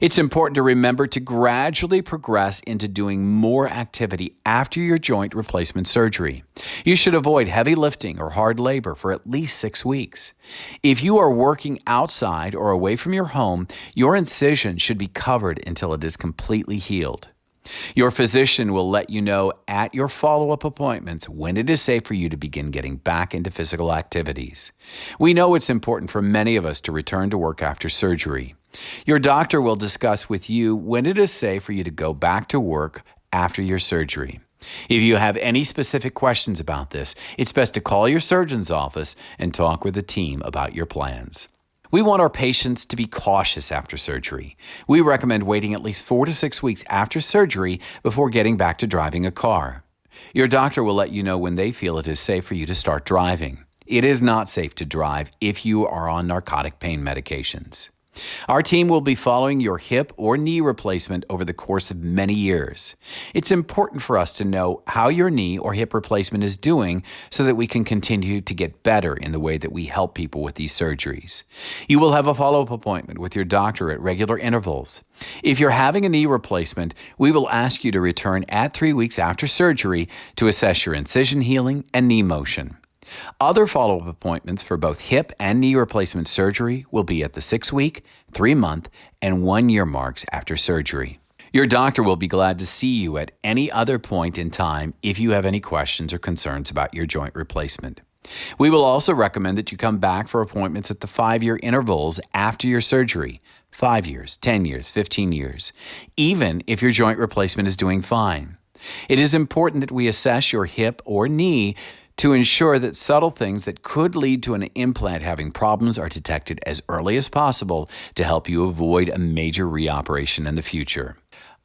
It's important to remember to gradually progress into doing more activity after your joint replacement surgery. You should avoid heavy lifting or hard labor for at least 6 weeks. If you are working outside or away from your home, your incision should be covered until it is completely healed. Your physician will let you know at your follow-up appointments when it is safe for you to begin getting back into physical activities. We know it's important for many of us to return to work after surgery. Your doctor will discuss with you when it is safe for you to go back to work after your surgery. If you have any specific questions about this, it's best to call your surgeon's office and talk with the team about your plans. We want our patients to be cautious after surgery. We recommend waiting at least 4 to 6 weeks after surgery before getting back to driving a car. Your doctor will let you know when they feel it is safe for you to start driving. It is not safe to drive if you are on narcotic pain medications. Our team will be following your hip or knee replacement over the course of many years. It's important for us to know how your knee or hip replacement is doing so that we can continue to get better in the way that we help people with these surgeries. You will have a follow-up appointment with your doctor at regular intervals. If you're having a knee replacement, we will ask you to return at 3 weeks after surgery to assess your incision healing and knee motion. Other follow-up appointments for both hip and knee replacement surgery will be at the 6-week, 3-month, and 1-year marks after surgery. Your doctor will be glad to see you at any other point in time if you have any questions or concerns about your joint replacement. We will also recommend that you come back for appointments at the 5-year intervals after your surgery, 5 years, 10 years, 15 years, even if your joint replacement is doing fine. It is important that we assess your hip or knee to ensure that subtle things that could lead to an implant having problems are detected as early as possible to help you avoid a major reoperation in the future.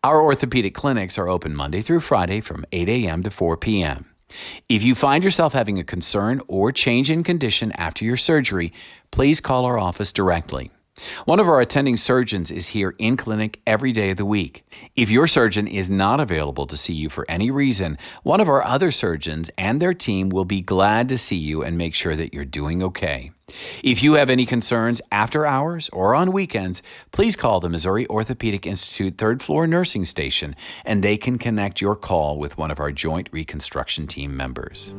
Our orthopedic clinics are open Monday through Friday from 8 a.m. to 4 p.m. If you find yourself having a concern or change in condition after your surgery, please call our office directly. One of our attending surgeons is here in clinic every day of the week. If your surgeon is not available to see you for any reason, one of our other surgeons and their team will be glad to see you and make sure that you're doing okay. If you have any concerns after hours or on weekends, please call the Missouri Orthopedic Institute 3rd floor nursing station and they can connect your call with one of our joint reconstruction team members.